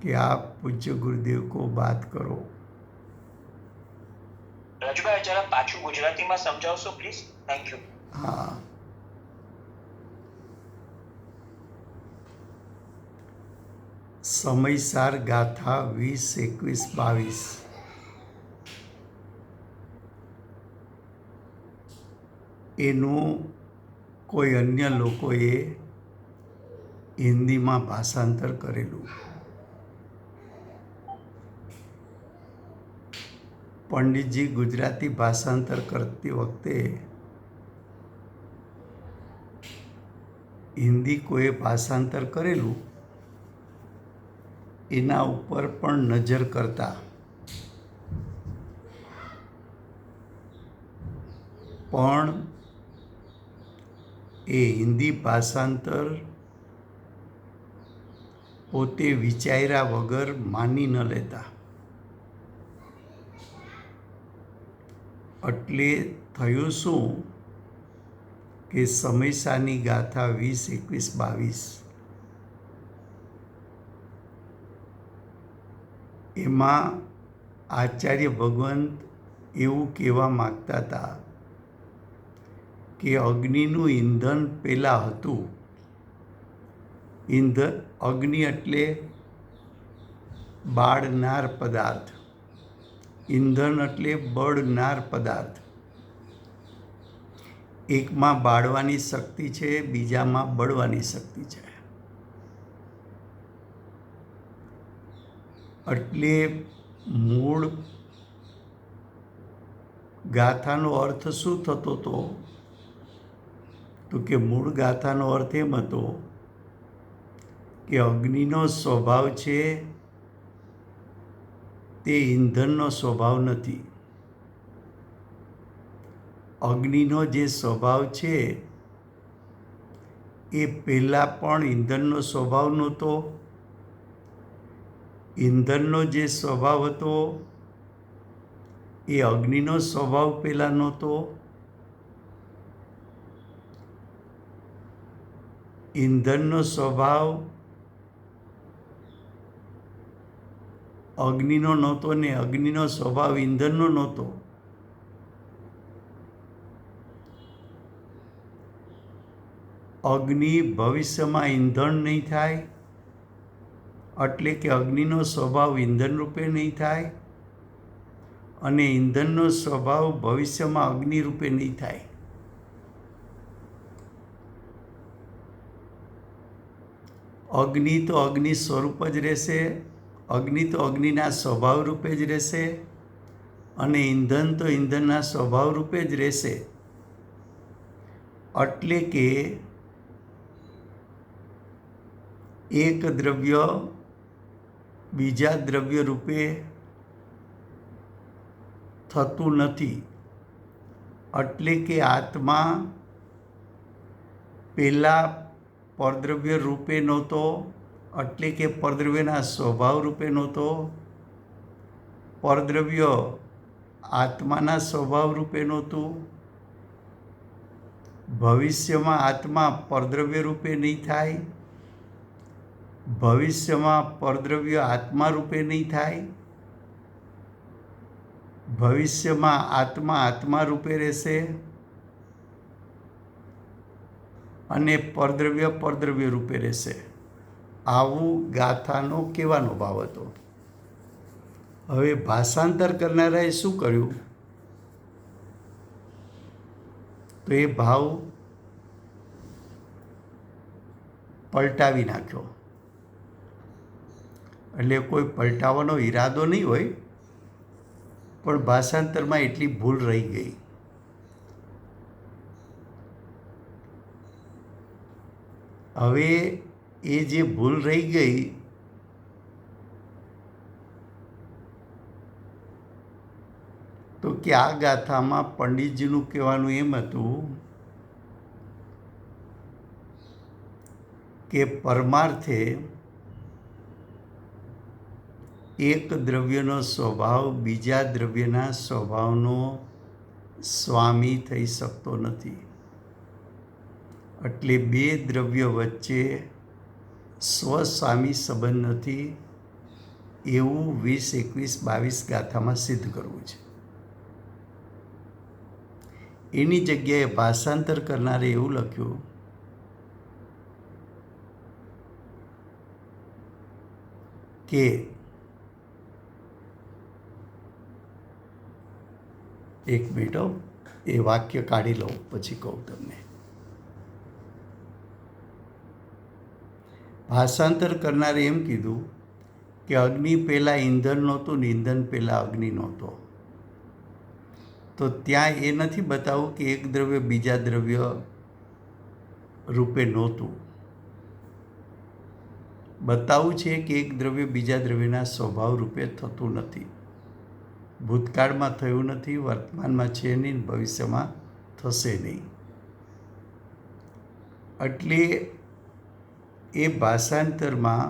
कि आप पूज्य गुरुदेव को बात करो। રાજુભાઈ જરા પાછું ગુજરાતીમાં સમજાવશો પ્લીઝ? Thank you. हाँ, સમયસાર ગાથા 20, 21, 22 એનું કોઈ અન્ય લોકોએ હિન્દીમાં ભાષાંતર કરેલું. પંડિતજી ગુજરાતી ભાષાંતર કરતી વખતે હિન્દી કોઈએ ભાષાંતર કરેલું એના ઉપર પણ નજર કરતા. પણ એ હિન્દી ભાષાંતર પોતે વિચાર્યા વગર માની ન લેતા. એટલે થયું શું કે સમયસાની ગાથા 20, 21, 22 એમાં આચાર્ય ભગવંત એવું કહેવા માગતા હતા કે અગ્નિનું ઈંધણ પહેલાં હતું. અગ્નિ એટલે બાળનાર પદાર્થ, ઈંધણ એટલે બળનાર પદાર્થ. એકમાં બાળવાની શક્તિ છે, બીજામાં બળવાની શક્તિ છે. એટલે મૂળ ગાથાનો અર્થ શું થતો હતો? તો કે મૂળ ગાથાનો અર્થ એમ હતો કે અગ્નિનો સ્વભાવ છે તે ઈંધણનો સ્વભાવ નથી. અગ્નિનો જે સ્વભાવ છે એ પહેલાં પણ ઈંધણનો સ્વભાવ નહોતો. ઈંધણનો જે સ્વભાવ હતો એ અગ્નિનો સ્વભાવ પહેલાં નહોતો. ઈંધણનો સ્વભાવ અગ્નિનો નહોતો ને અગ્નિનો સ્વભાવ ઈંધણનો નહોતો. અગ્નિ ભવિષ્યમાં ઈંધણ નહીં થાય, એટલે કે અગ્નિનો સ્વભાવ ઈંધણ રૂપે નહીં થાય, અને ઈંધણનો સ્વભાવ ભવિષ્યમાં અગ્નિ રૂપે નહીં થાય. અગ્નિ તો અગ્નિ સ્વરૂપ જ રહેશે, અગ્નિ તો અગ્નિના સ્વભાવ રૂપે જ રહેશે, અને ઈંધણ તો ઈંધણના સ્વભાવ રૂપે જ રહેશે. એટલે કે એક દ્રવ્ય બીજા દ્રવ્ય રૂપે થતું નથી. એટલે કે આત્મા પહેલાં પરદ્રવ્ય રૂપે નહોતો, એટલે કે પરદ્રવ્યના સ્વભાવ રૂપે નહોતો. પરદ્રવ્ય આત્માના સ્વભાવ રૂપે નહોતું. ભવિષ્યમાં આત્મા પરદ્રવ્ય રૂપે નહીં થાય, ભવિષ્યમાં પરદ્રવ્ય આત્મા રૂપે નહીં થાય. ભવિષ્યમાં આત્મા આત્મા રૂપે રહેશે અને પરદ્રવ્ય પરદ્રવ્ય રૂપે રહેશે. આવું ગાથાનો કહેવાનો ભાવ હતો. હવે ભાષાંતર કરનારાએ શું કર્યું? તો એ ભાવ પલટાવી નાખ્યો. એટલે કોઈ પલટાવવાનો ઈરાદો નહીં હોય, પણ ભાષાંતરમાં એટલી ભૂલ રહી ગઈ. હવે એ જે ભૂલ રહી ગઈ તો કે આ ગાથામાં પંડિતજીનું કહેવાનું એમ હતું કે પરમાર્થે એક દ્રવ્યનો સ્વભાવ બીજા દ્રવ્યના સ્વભાવનો સ્વામી થઈ શકતો નથી. એટલે બે દ્રવ્ય વચ્ચે સ્વસ્વામી સંબંધ નથી એવું 20, 21, 22 ગાથામાં સિદ્ધ કરવું છે. એની જગ્યાએ ભાષાંતર કરનારે એવું લખ્યું કે એક મિનિટ એ વાક્ય કાઢી લઉં પછી કહું તમને. ભાષાંતર કરનારે એમ કીધું કે અગ્નિ પહેલાં ઈંધણ નહોતું ને ઈંધણ પહેલાં અગ્નિ નહોતો. તો ત્યાં એ નથી બતાવું કે એક દ્રવ્ય બીજા દ્રવ્ય રૂપે નહોતું. બતાવવું છે કે એક દ્રવ્ય બીજા દ્રવ્યના સ્વભાવ રૂપે થતું નથી. ભૂતકાળમાં થયું નથી, વર્તમાનમાં છે નહીં, ભવિષ્યમાં થશે નહીં. એટલે એ ભાષાંતરમાં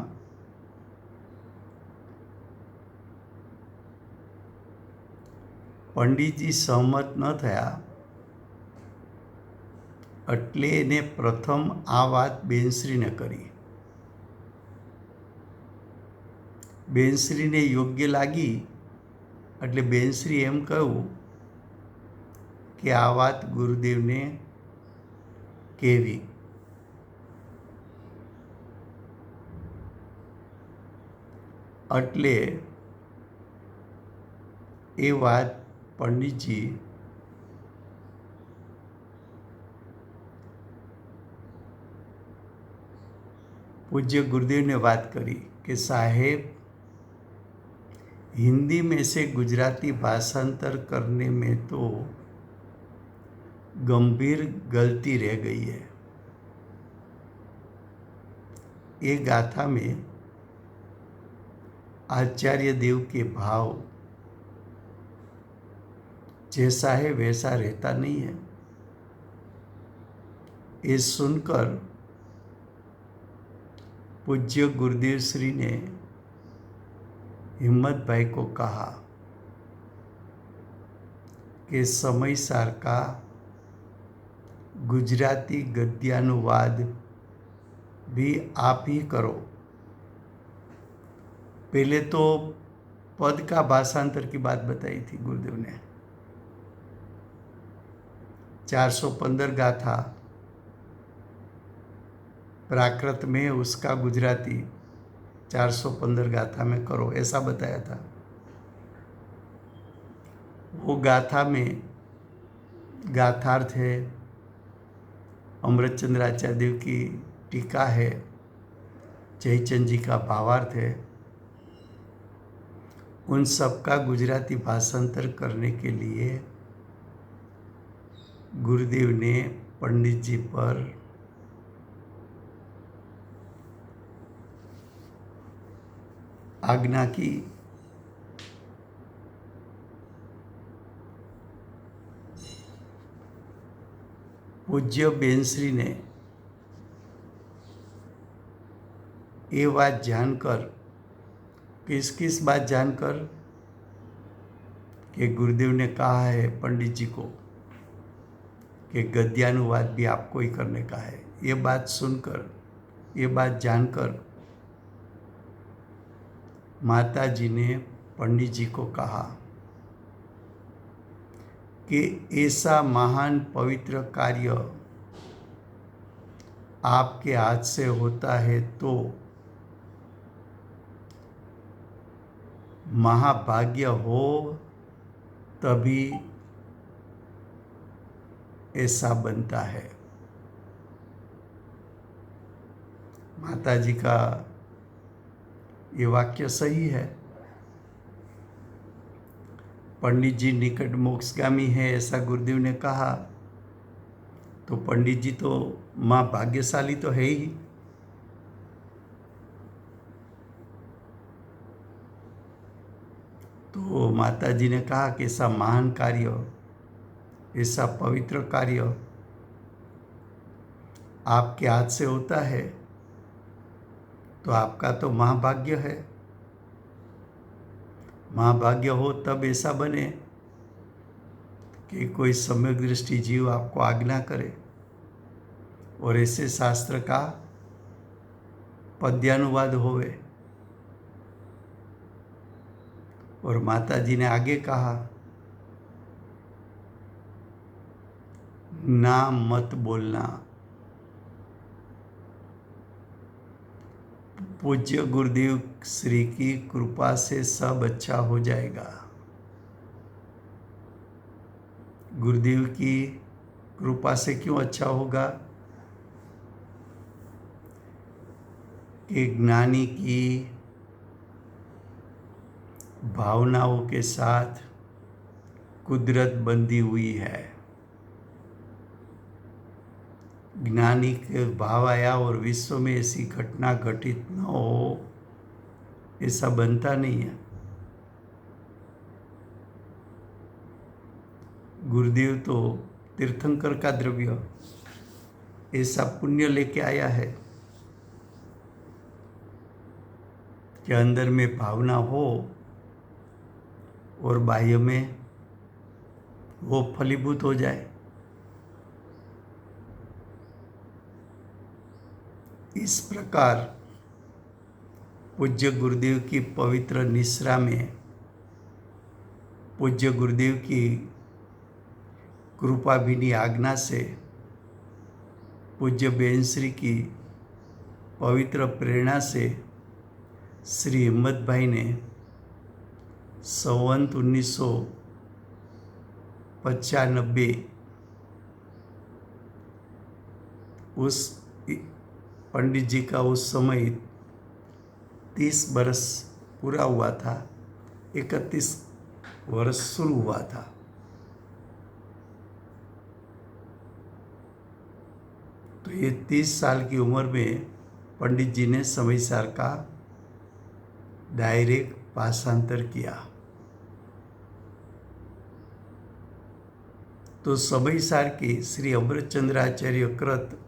પંડિતજી સહમત ન થયા. એટલે એને પ્રથમ આ વાત બેનશ્રીને કરી. બેનશ્રીને યોગ્ય લાગી એટલે બેનશ્રી એમ કહ્યું કે આ વાત ગુરુદેવને કહેવી. એટલે એ વાત પંડિતજી पूज्य गुरुदेव ने बात करी कि साहेब हिंदी में से गुजराती भाषांतर करने में तो गंभीर गलती रह गई है. ये गाथा में आचार्य देव के भाव जैसा है वैसा रहता नहीं है. ये सुनकर पूज्य गुरुदेव श्री ने हिम्मत भाई को कहा कि समय सार का गुजराती गद्यानुवाद भी आप ही करो. पहले तो पद का भाषांतर की बात बताई थी गुरुदेव ने. 415 गाथा प्राकृत में, उसका गुजराती 415 गाथा में करो ऐसा बताया था. वो गाथा में गाथार्थ है, अमृतचंद्र आचार्य देव की टीका है, जयचंद जी का भावार्थ है. उन सब का गुजराती भाषांतर करने के लिए गुरुदेव ने पंडित जी पर आज्ञा की. पूज्य बेनश्री ने ये बात जानकर, किस बात जानकर कि गुरुदेव ने कहा है पंडित जी को कि गद्यानुवाद भी आपको ही करने का है. ये बात सुनकर, ये बात जानकर माता जी ने पंडित जी को कहा कि ऐसा महान पवित्र कार्य आपके हाथ से होता है तो महाभाग्य हो, तभी ऐसा बनता है. माता जी का ये वाक्य सही है. पंडित जी निकट मोक्षगामी है ऐसा गुरुदेव ने कहा, तो पंडित जी तो माँ भाग्यशाली तो है ही. तो माता जी ने कहा कि ऐसा महान कार्य, ऐसा पवित्र कार्य आपके हाथ से होता है तो आपका तो महाभाग्य है। महाभाग्य हो तब ऐसा बने कि कोई सम्यक दृष्टि जीव आपको आज्ञा करे और ऐसे शास्त्र का पद्यानुवाद होवे। और माता जी ने आगे कहा, ना मत बोलना, पूज्य गुरुदेव श्री की कृपा से सब अच्छा हो जाएगा। गुरुदेव की कृपा से क्यों अच्छा होगा? कि ज्ञानी की भावनाओं के साथ कुदरत बंधी हुई है। ज्ञानी के भाव आया और विश्व में ऐसी घटना घटित न हो, ऐसा बनता नहीं है। गुरुदेव तो तीर्थंकर का द्रव्य ऐसा पुण्य लेके आया है कि अंदर में भावना हो और बाह्य में वो फलीभूत हो जाए। इस प्रकार पूज्य गुरुदेव की पवित्र निश्रा में पूज्य गुरुदेव की कृपाभिनी आज्ञा से पूज्य बेन श्री की पवित्र प्रेरणा से श्री हिम्मत भाई ने संवत 1995 उस पंडित जी का उस समय 30 बरस पूरा हुआ था, 31 वर्ष शुरू हुआ था। तो ये 30 साल की उम्र में पंडित जी ने समयसार का डायरेक्ट भाषांतर किया। तो समयसार की श्री अमृतचंद्राचार्य कृत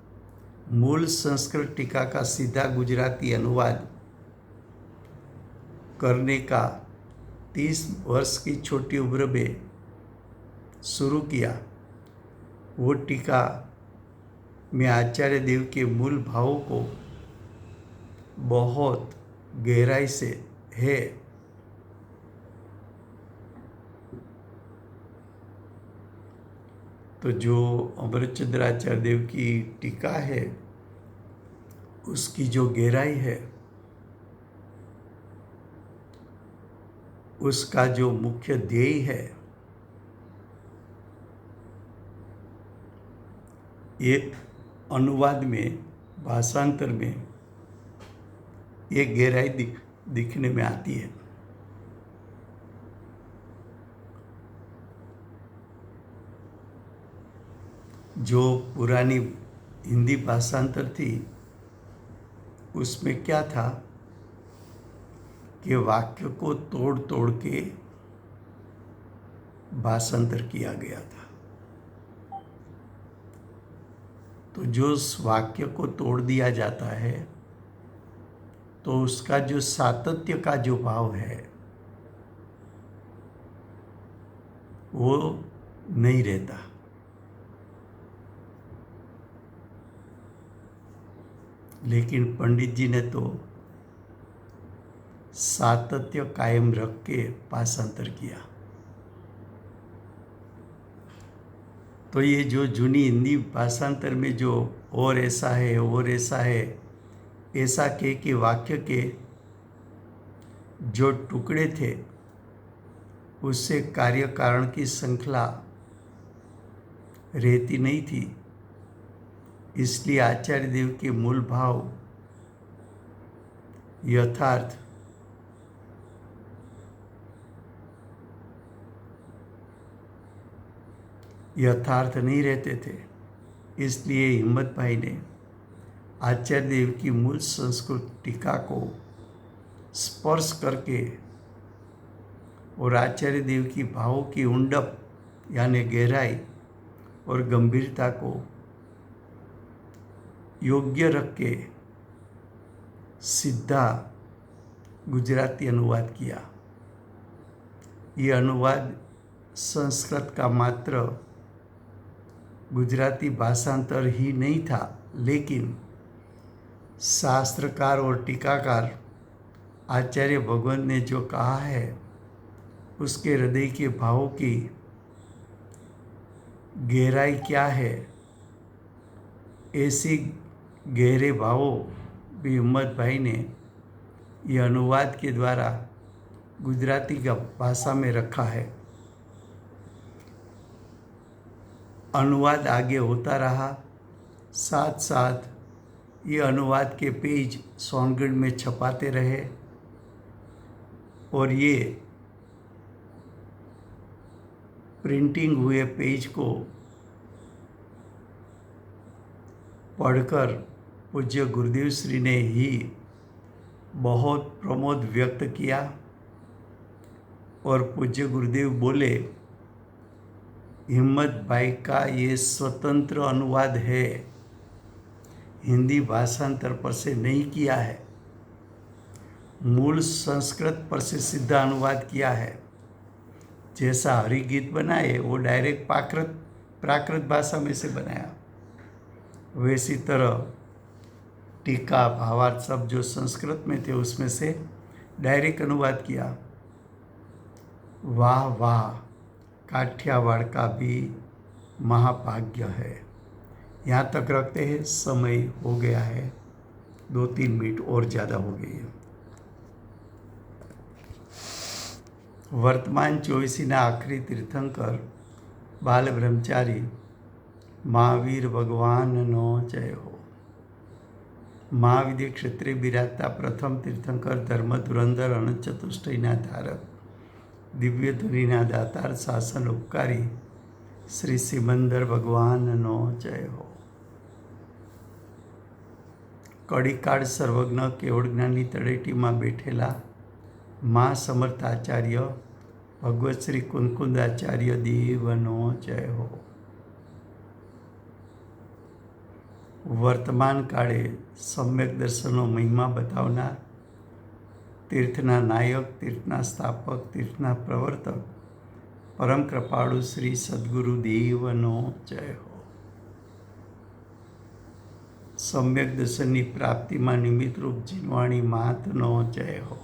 मूल संस्कृत टीका का सीधा गुजराती अनुवाद करने का 30 वर्ष की छोटी उम्र में शुरू किया। वो टीका में आचार्य देव के मूल भावों को बहुत गहराई से है। तो जो अमृतचंद्राचार्य देव की टीका है उसकी जो गहराई है, उसका जो मुख्य ध्येय है, ये अनुवाद में भाषांतर में ये गहराई दिखने में आती है। जो पुरानी हिंदी भाषांतर थी उसमें क्या था कि वाक्य को तोड़ तोड़ के भाषांतर किया गया था। तो जो उस वाक्य को तोड़ दिया जाता है तो उसका जो सातत्य का जो भाव है वो नहीं रहता। लेकिन पंडित जी ने तो सातत्य कायम रख के भाषांतर किया। तो ये जो जूनी हिंदी भाषांतर में जो और ऐसा है और ऐसा है, ऐसा के वाक्य के जो टुकड़े थे उससे कार्य कारण की श्रृंखला रहती नहीं थी। इसलिए आचार्य देव के मूल भाव यथार्थ नहीं रहते थे। इसलिए हिम्मत भाई ने आचार्य देव की मूल संस्कृत टीका को स्पर्श करके और आचार्य देव की भावों की उंडप यानी गहराई और गंभीरता को योग्य रख के सीधा गुजराती अनुवाद किया। ये अनुवाद संस्कृत का मात्र गुजराती भाषांतर ही नहीं था, लेकिन शास्त्रकार और टीकाकार आचार्य भगवंत ने जो कहा है उसके हृदय के भावों की गहराई क्या है, ऐसी गहरे भावों भी हिम्मत भाई ने यह अनुवाद के द्वारा गुजराती का भाषा में रखा है। अनुवाद आगे होता रहा, साथ साथ ये अनुवाद के पेज सोनगढ़ में छपाते रहे और ये प्रिंटिंग हुए पेज को पढ़कर पूज्य गुरुदेव श्री ने ही बहुत प्रमोद व्यक्त किया और पूज्य गुरुदेव बोले, हिम्मत भाई का ये स्वतंत्र अनुवाद है, हिंदी भाषांतर पर से नहीं किया है, मूल संस्कृत पर से सीधा अनुवाद किया है। जैसा हरिगीत बनाए वो डायरेक्ट प्राकृत भाषा में से बनाया, वैसी तरह टीका भावार्थ सब जो संस्कृत में थे उसमें से डायरेक्ट अनुवाद किया। वाह वाह, काठियावाड़ का भी महाभाग्य है। यहाँ तक रखते हैं, समय हो गया है, 2-3 मिनट और ज़्यादा हो गई है। वर्तमान ચોવીસીના આખરી તીર્થંકર બાલ બ્રહ્મચારી મહાવીર ભગવાનનો જય હો। મહાવિદ્ય ક્ષેત્રે બિરાજતા પ્રથમ તીર્થંકર ધર્મ ધુરંધર અનંત ચતુષ્ટયના ધારક દિવ્ય ધુરીના દાતાર શાસન ઉપકારી શ્રી સિમંદર ભગવાનનો જય હો। કડીકાળ સર્વજ્ઞ કેવળ જ્ઞાની તળેટીમાં બેઠેલા મા સમર્થાચાર્ય ભગવત શ્રી કુંદકુંદાચાર્ય દેવનો જય હો। વર્તમાન કાળે સમ્યક દર્શનનો મહિમા બતાવનાર તીર્થના નાયક, તીર્થના સ્થાપક, તીર્થના પ્રવર્તક પરમ કૃપાળુ શ્રી સદગુરુ દેવનો જય હો। સમ્યક દર્શનની પ્રાપ્તિમાં નિમિત્તરૂપ જીનવાણી માતનો જય હો।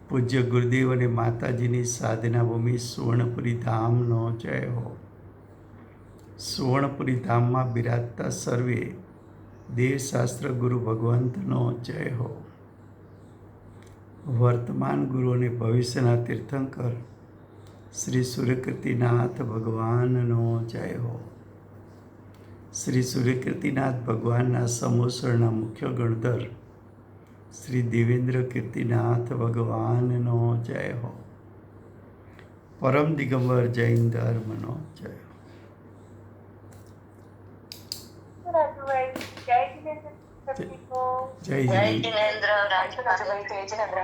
પૂજ્ય ગુરુદેવ અને માતાજીની સાધના ભૂમિ સુવર્ણપુરી ધામનો જય હો। સુવર્ણપુરી ધામમાં બિરાજતા સર્વે દેવશાસ્ત્ર ગુરુ ભગવંતનો જય હો। વર્તમાન ગુરુ અને ભવિષ્યના તીર્થંકર શ્રી સૂર્યકીર્તિનાથ ભગવાનનો જય હો। શ્રી સૂર્યકીર્તિનાથ ભગવાનના સમોસરના મુખ્ય ગણધર શ્રી દેવેન્દ્ર કીર્તિનાથ ભગવાનનો જય હો। પરમ દિગંબર જૈન ધર્મનો જય હો। જય જીનેન્દ્ર. જય જય જીનેન્દ્ર. રાજભાઈ જય જીનેન્દ્ર.